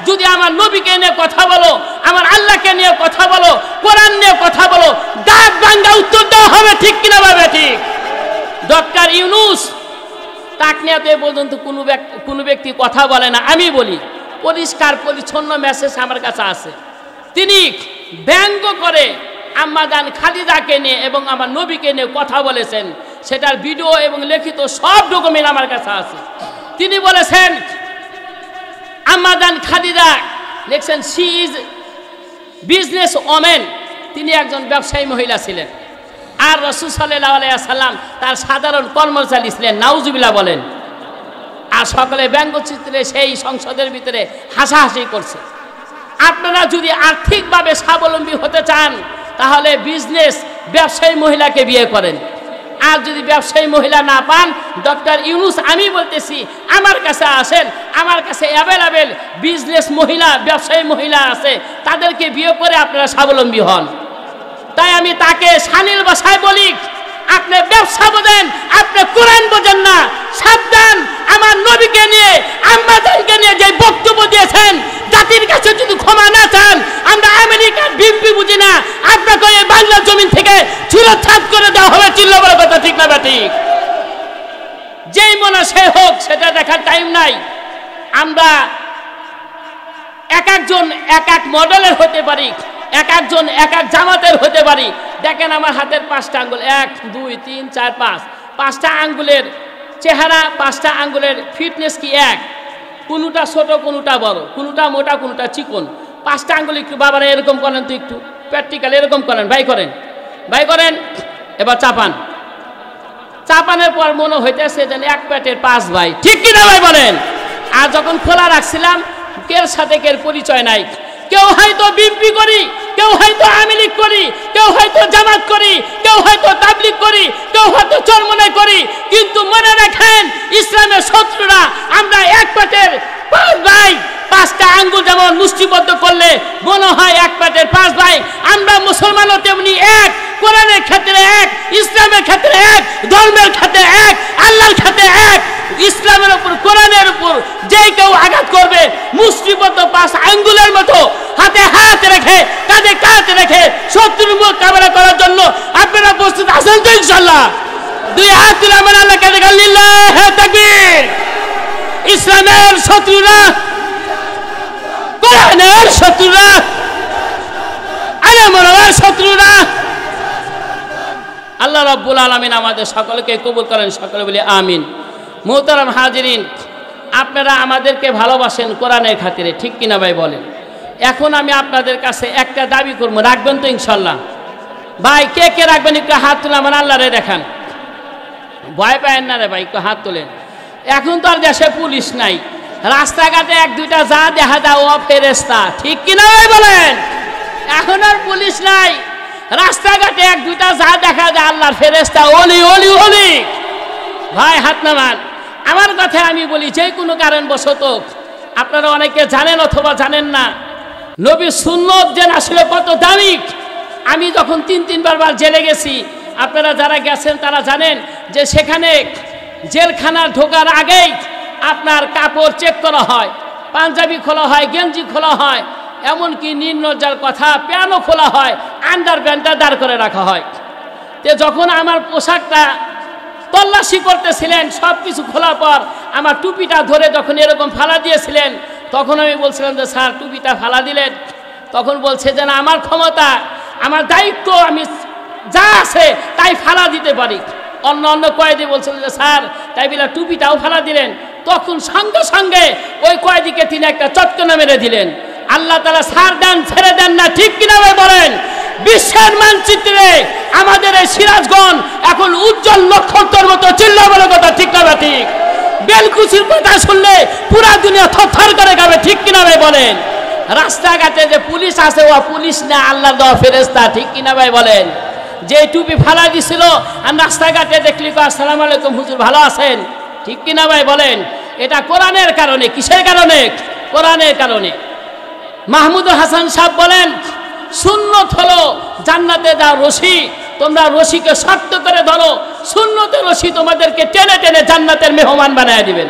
যদি আমার নবীকে নিয়ে কথা বলো, আমার আল্লাহকে নিয়ে কথা বলো, কোরআন নিয়ে কথা বলো, দাঁত ভাঙা উত্তর দেওয়া হবে, ঠিক কিনা ভাবে? ঠিক। ডক্টর ইউনূস তাকে নিয়ে তো এ পর্যন্ত কোনো ব্যক্তি কথা বলে না। আমি বলি, পরিষ্কার পরিচ্ছন্ন মেসেজ আমার কাছে আছে। তিনি ব্যঙ্গ করে আম্মাজান খাদিজাকে নিয়ে এবং আমার নবীকে নিয়ে কথা বলেছেন, সেটার ভিডিও এবং লিখিত সব ডকুমেন্ট আমার কাছে আছে। তিনি বলেছেন আম্মাজান খাদিজা লিখছেন শি ইজ বিজনেস ওমেন, তিনি একজন ব্যবসায়ী মহিলা ছিলেন, আর রাসূল সাল্লাল্লাহু আলাইহি ওয়াসাল্লাম তার সাধারণ কর্মচারী ছিলেন। নাউজুবিল্লাহ বলেন। আর সকলে ব্যঙ্গচিত্রে সেই সংসদের ভিতরে হাসাহাসি করছে। আপনারা যদি আর্থিকভাবে স্বাবলম্বী হতে চান তাহলে ব্যবসায়ী মহিলাকে বিয়ে করেন। আর যদি ব্যবসায়ী মহিলা না পান, ডক্টর ইউনূস আমি বলতেছি আমার কাছে আসেন, আমার কাছে অ্যাভেলেবেল ব্যবসায়ী মহিলা আছে, তাদেরকে বিয়ে করে আপনারা স্বাবলম্বী হন। তাই আমি তাকে শানিল ভাষায় বলি, আপনি ব্যবসা বোঝেন, আপনি কোরআন বোঝেন না। সাবধান, আমার নবীকে নিয়ে আম্মাজানকে নিয়ে যে বক্তব্য দিয়েছেন, জাতির কাছে যদি ক্ষমা না চান, আমরা আমেরিকার বিএনপি বুঝি না, আপনাকে এই বাংলার জমিন থেকে চিরচ্ছেদ করে দেওয়া হবে। চিল্লা বড় কথা, ঠিক না ঠিক? নমুনা সে হোক সেটা দেখার টাইম নাই। আমরা এক একজন এক এক মডেলের হতে পারি, এক একজন এক এক জামাতের হতে পারি। দেখেন আমার হাতের 5টা আঙ্গুল, 1 2 3 4 5, 5টা আঙ্গুলের চেহারা, 5টা আঙ্গুলের ফিটনেস কি এক? কোনোটা ছোট, কোনোটা বড়, কোনোটা মোটা, কোনোটা চিকন। 5টা আঙ্গুল একটু বাবারা এরকম করেন তো, একটু প্র্যাকটিক্যাল এরকম করেন, ভাই করেন, ভাই করেন। এবার চাপান, চাপানের পর মনে হইতেছে যেন এক পেটের 5 ভাই, ঠিক কিনা ভাই বলেন? আর যখন খোলা রাখছিলাম কের সাথে কের পরিচয় নাই। কেউ হয়তো বিএনপি করি, কেউ হয়তো আওয়ামী লীগ করি, কেউ হয়তো জামাত করি, কেউ হয়তো তাবলীগ করি, কেউ হয়তো চরমনাই করি, কিন্তু মনে রাখেন ইসলামের শত্রুরা আমরা এক পেটের 5 ভাই। 5টা আঙ্গুল যেমন মুষ্টিবদ্ধ করলে মনে হয় এক পেটের 5 ভাই, আমরা মুসলমানও তেমনি এক। কোরআনের ক্ষেত্রে এক, ইসলামের ক্ষেত্রে এক, ধর্মের ক্ষেত্রে এক, আল্লাহর ক্ষেত্রে এক। ইসলামের উপর, কোরআনের উপর যে কেউ আঘাত করবে মুষ্টিবদ্ধ 5 আঙ্গুলের মতো হাতে হাত রেখে, কাঁধে কাঁধ রেখে শত্রুর মোকাবেলা করার জন্য আপনারা প্রস্তুত আছেন তো ইনশাআল্লাহ? 2 হাত তুলে আমার আল্লাহকে দেখেন, লিল্লাহি তাকবীর। ইসলামের শত্রুরা, কোরআনের শত্রুরা, আলেমের শত্রুরা, আল্লাহ রাব্বুল আলামিন আমাদের সকলকে কবুল করেন, সকলে বলি আমিন। মুহতারাম হাজিরিন, আপনারা আমাদেরকে ভালোবাসেন কোরআনের খাতিরে, ঠিক কিনা ভাই বলেন? এখন আমি আপনাদের কাছে একটা দাবি করব, রাখবেন তো ইনশাল্লাহ? ভাই কে কে রাখবেন একটু হাত তুলে আমার আল্লাহরে দেখান। ভয় পায়েন না রে ভাই, একটু হাত তোলেন। এখন তো আর দেশে পুলিশ নাই, রাস্তাঘাটে 1-2টা যা দেখা যায় ও ফেরেশতা, ঠিক কিনা ভাই বলেন? এখন আর পুলিশ নাই, রাস্তাঘাটে 1-2টা যা দেখা যায় আল্লাহর ফেরেশতা, ওলি ওলি ওলি। ভাই হাত নামান। আমার কথা আমি বলি, যে কোনো কারণবশত আপনারা অনেকে জানেন অথবা জানেন না, নবীর সুন্নত যে আসলে কত দামি। আমি যখন 3 বার জেলে গেছি, আপনারা যারা গেছেন তারা জানেন যে সেখানে জেলখানার ঢোকার আগেই আপনার কাপড় চেক করা হয়, পাঞ্জাবি খোলা হয়, গেঞ্জি খোলা হয়, এমনকি নিম্নজার কথা প্যানও খোলা হয়, আন্ডার প্যান্টটা দাঁড় করে রাখা হয়। তো যখন আমার পোশাকটা তল্লাশি করতেছিলেন, সব কিছু খোলার পর আমার টুপিটা ধরে যখন এরকম ফালা দিয়েছিলেন, তখন আমি বলছিলাম যে স্যার টুপিটা ফালা দিলেন। তখন বলছে যে না, আমার ক্ষমতা, আমার দায়িত্ব, আমি যা আছে তাই ফালা দিতে পারি। অন্য অন্য কয়েদি বলছিলেন যে স্যার তাই বলে টুপিটাও ফালা দিলেন। তখন সঙ্গে সঙ্গে ওই কয়েদিকে তিনি একটা চটকনা মেরে দিলেন। আল্লাহ তাআলা ছাড় দেন, ছেড়ে দেন না, ঠিক কিনা ভাই বলেন? বিশ্বের মানচিত্রে আমাদের এই সিরাজগঞ্জ এখন উজ্জ্বল নক্ষত্রের মতো, চিল্লা বলে কথা, ঠিক না ঠিক? বেলকুচির কথা শুনলে পুরা দুনিয়া থরথর করে যাবে, ঠিক কিনা ভাই বলেন? রাস্তাঘাটে যে পুলিশ আছে ও পুলিশ না, আল্লাহর দেওয়া ফেরেশতা, ঠিক কিনা ভাই বলেন? যে টুপি ফালা দিছিল আর রাস্তাঘাটে দেখলি আসসালামু আলাইকুম হুজুর ভালো আছেন, ঠিক কিনা ভাই বলেন? এটা কোরআনের কারণে। কিসের কারণে? কোরআনের কারণে। মাহমুদুল হাসান সাহেব বলেন, সুন্নত হলো জান্নাতে যা রশি, তোমরা রশিকে শক্ত করে ধরো, সুন্নতের রশি তোমাদেরকে টেনে টেনে জান্নাতের মেহমান বানায় দিবেন।